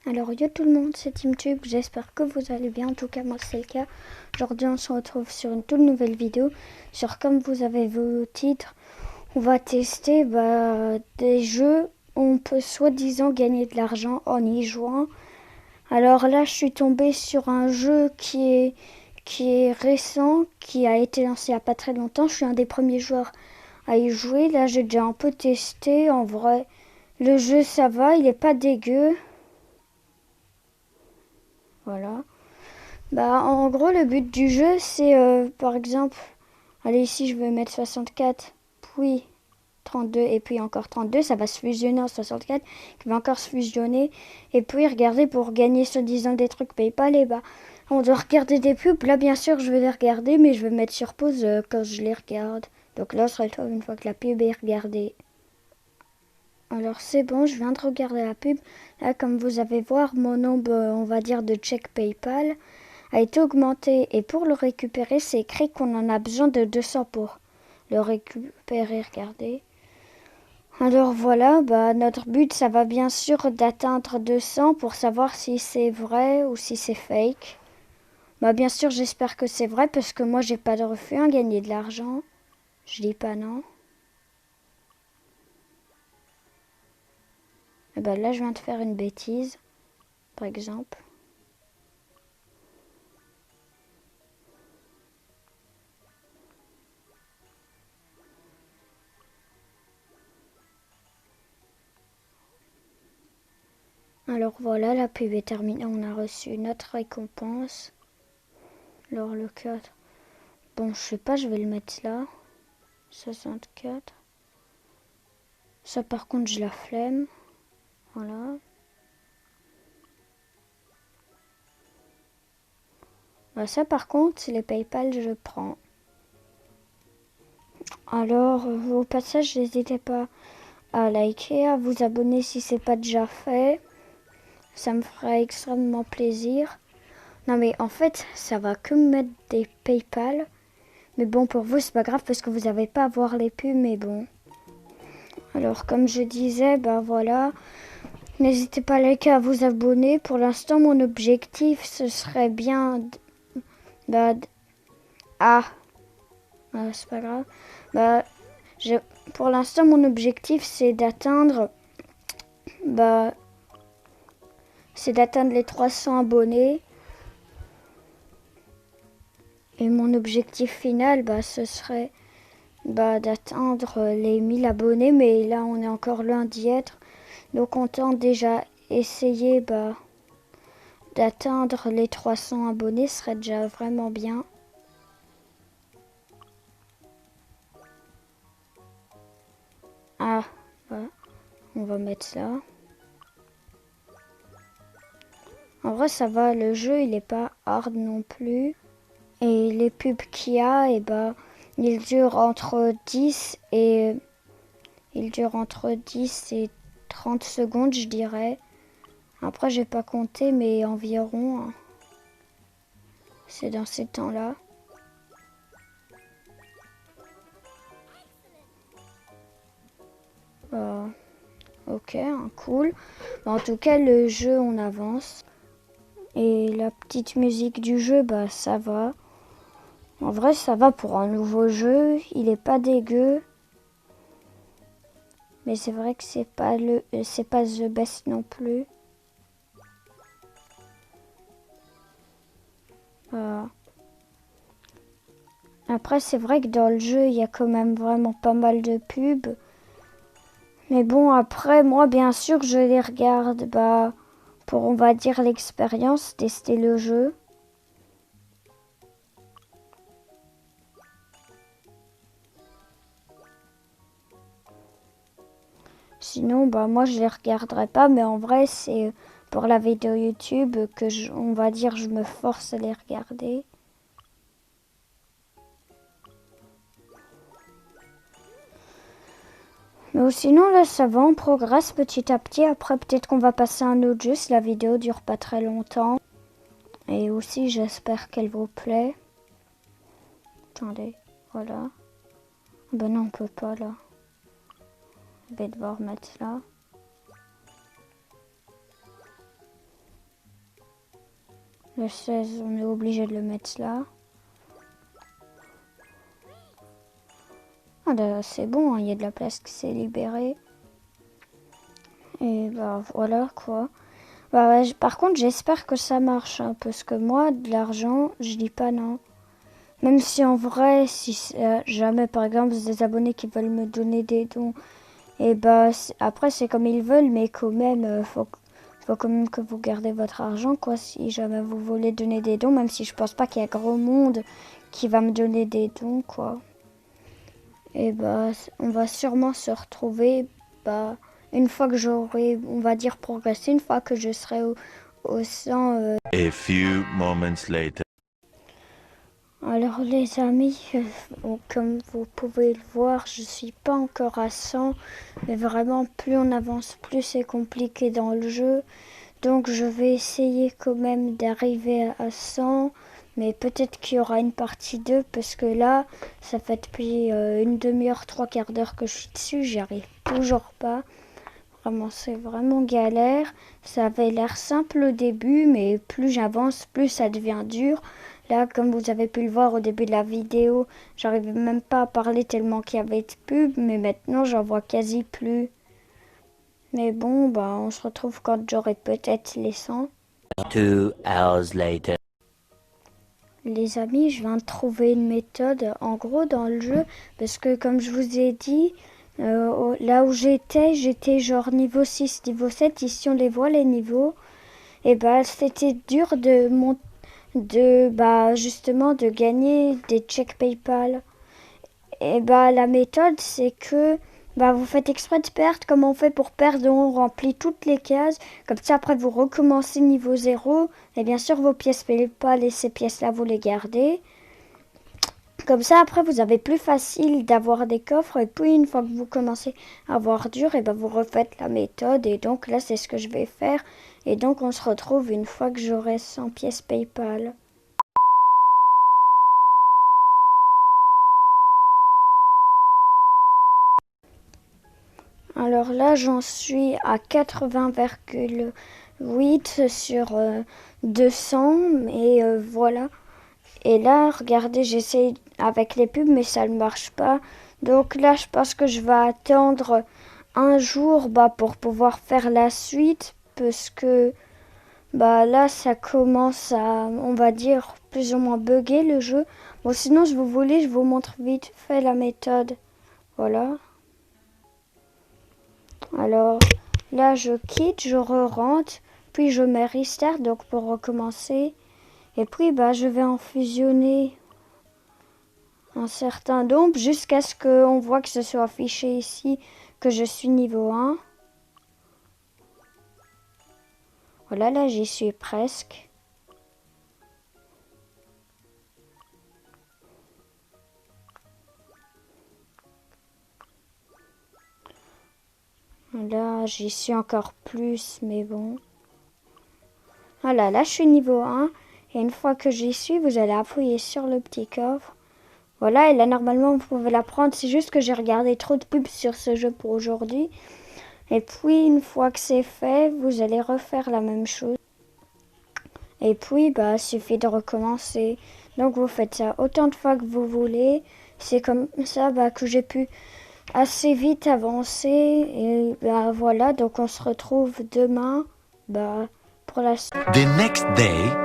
Alors yo tout le monde, c'est TeamTube, j'espère que vous allez bien, en tout cas moi c'est le cas. Aujourd'hui on se retrouve sur une toute nouvelle vidéo sur, comme vous avez vu au titre, on va tester des jeux où on peut soi-disant gagner de l'argent en y jouant. Alors là je suis tombée sur un jeu qui est récent, qui a été lancé il n'y a pas très longtemps. Je suis un des premiers joueurs à y jouer, là j'ai déjà un peu testé, en vrai le jeu ça va, il est pas dégueu. Voilà. En gros, le but du jeu, c'est par exemple, allez, ici je vais mettre 64, puis 32 et puis encore 32, ça va se fusionner en 64, qui va encore se fusionner. Et puis regardez, pour gagner soi-disant des trucs PayPal, et on doit regarder des pubs. Là, bien sûr, je vais les regarder, mais je vais mettre sur pause quand je les regarde. Donc là, on se retrouve une fois que la pub est regardée. Alors c'est bon, je viens de regarder la pub. Là, comme vous allez voir, mon nombre, on va dire, de chèques PayPal a été augmenté. Et pour le récupérer, c'est écrit qu'on en a besoin de 200 pour le récupérer. Regardez. Alors voilà, notre but, ça va bien sûr d'atteindre 200 pour savoir si c'est vrai ou si c'est fake. Bien sûr, j'espère que c'est vrai parce que moi, j'ai pas de refus à gagner de l'argent. Je dis pas non. Et là, je viens de faire une bêtise, par exemple. Alors voilà, la pub est terminée, on a reçu notre récompense. Alors le 4, bon je sais pas, je vais le mettre là. 64. Ça par contre je la flemme. Voilà. Ça par contre, c'est les PayPal, je prends. Alors au passage, n'hésitez pas à liker, à vous abonner si c'est pas déjà fait. Ça me ferait extrêmement plaisir. Non mais en fait, ça va que me mettre des PayPal. Mais bon, pour vous, c'est pas grave parce que vous n'avez pas à voir les pubs, mais bon. Alors, comme je disais, voilà. N'hésitez pas à liker, à vous abonner. Pour l'instant, mon objectif, ce serait bien... c'est pas grave. Pour l'instant, mon objectif, c'est d'atteindre... les 300 abonnés. Et mon objectif final, ce serait d'atteindre les 1000 abonnés. Mais là, on est encore loin d'y être. Donc, on tente déjà essayer d'atteindre les 300 abonnés, ce serait déjà vraiment bien. Voilà. On va mettre ça. En vrai, ça va, le jeu, il est pas hard non plus. Et les pubs qu'il y a, ils durent entre 10 et 30 secondes, je dirais. Après, j'ai pas compté, mais environ, c'est dans ces temps-là. Ok, cool. En tout cas, le jeu, on avance. Et la petite musique du jeu, ça va. En vrai, ça va pour un nouveau jeu. Il est pas dégueu. Mais c'est vrai que c'est pas the best non plus. Après, c'est vrai que dans le jeu, il y a quand même vraiment pas mal de pubs. Mais bon, après, moi, bien sûr, je les regarde pour, on va dire, l'expérience, tester le jeu. Sinon, moi, je les regarderai pas. Mais en vrai, c'est pour la vidéo YouTube que, on va dire, je me force à les regarder. Mais sinon, là, ça va, on progresse petit à petit. Après, peut-être qu'on va passer à un autre jeu si la vidéo dure pas très longtemps. Et aussi, j'espère qu'elle vous plaît. Attendez, voilà. Non, on peut pas, là. Je vais devoir mettre là. Le 16, on est obligé de le mettre là. Ah là, c'est bon, hein, il y a de la place qui s'est libérée. Et bah voilà quoi. Bah ouais, par contre, j'espère que ça marche, hein, parce que moi, de l'argent, je dis pas non. Même si en vrai, si jamais par exemple des abonnés qui veulent me donner des dons, et bah après c'est comme ils veulent, mais quand même, faut quand même que vous gardez votre argent, quoi. Si jamais vous voulez donner des dons, même si je pense pas qu'il y a grand monde qui va me donner des dons, quoi. Et bah on va sûrement se retrouver, bah une fois que j'aurai, on va dire, progressé, une fois que je serai au 100. A few moments later. Alors les amis, comme vous pouvez le voir, je suis pas encore à 100, mais vraiment plus on avance, plus c'est compliqué dans le jeu. Donc je vais essayer quand même d'arriver à 100, mais peut-être qu'il y aura une partie 2, parce que là, ça fait depuis une demi-heure, trois quarts d'heure que je suis dessus, j'y arrive toujours pas. Vraiment, c'est vraiment galère. Ça avait l'air simple au début, mais plus j'avance, plus ça devient dur. Là, comme vous avez pu le voir au début de la vidéo, j'arrivais même pas à parler tellement qu'il y avait de pub, mais maintenant j'en vois quasi plus. Mais bon, bah, on se retrouve quand j'aurai peut-être les 100. 2 hours later. Les amis, je viens de trouver une méthode, en gros, dans le jeu, parce que comme je vous ai dit, là où j'étais genre niveau 6, niveau 7, ici on les voit les niveaux, et bah c'était dur justement de gagner des chèques PayPal. Et bah la méthode c'est que bah vous faites exprès de perdre. Comment on fait pour perdre? On remplit toutes les cases. Comme ça après vous recommencez niveau 0. Et bien sûr vos pièces PayPal et ces pièces là vous les gardez. Comme ça après vous avez plus facile d'avoir des coffres. Et puis une fois que vous commencez à avoir dur, et bah vous refaites la méthode. Et donc là c'est ce que je vais faire. Et donc on se retrouve une fois que j'aurai 100 pièces PayPal. Alors là, j'en suis à 80,8 sur 200, et voilà. Et là, regardez, j'essaie avec les pubs, mais ça ne marche pas. Donc là, je pense que je vais attendre un jour pour pouvoir faire la suite, parce que là, ça commence à, on va dire, plus ou moins bugger le jeu. Bon, sinon, si vous voulez, je vous montre vite fait la méthode. Voilà. Alors là, je quitte, je re-rentre, puis je mets restart donc pour recommencer. Et puis je vais en fusionner un certain nombre jusqu'à ce qu'on voit que ce soit affiché ici que je suis niveau 1. Voilà, là j'y suis presque. Là j'y suis encore plus, mais bon. Voilà, là je suis niveau 1. Et une fois que j'y suis, vous allez appuyer sur le petit coffre. Voilà, et là normalement vous pouvez la prendre. C'est juste que j'ai regardé trop de pubs sur ce jeu pour aujourd'hui. Et puis une fois que c'est fait, vous allez refaire la même chose. Et puis il suffit de recommencer. Donc vous faites ça autant de fois que vous voulez. C'est comme ça que j'ai pu assez vite avancer. Et voilà, donc on se retrouve demain pour la suite. The next day.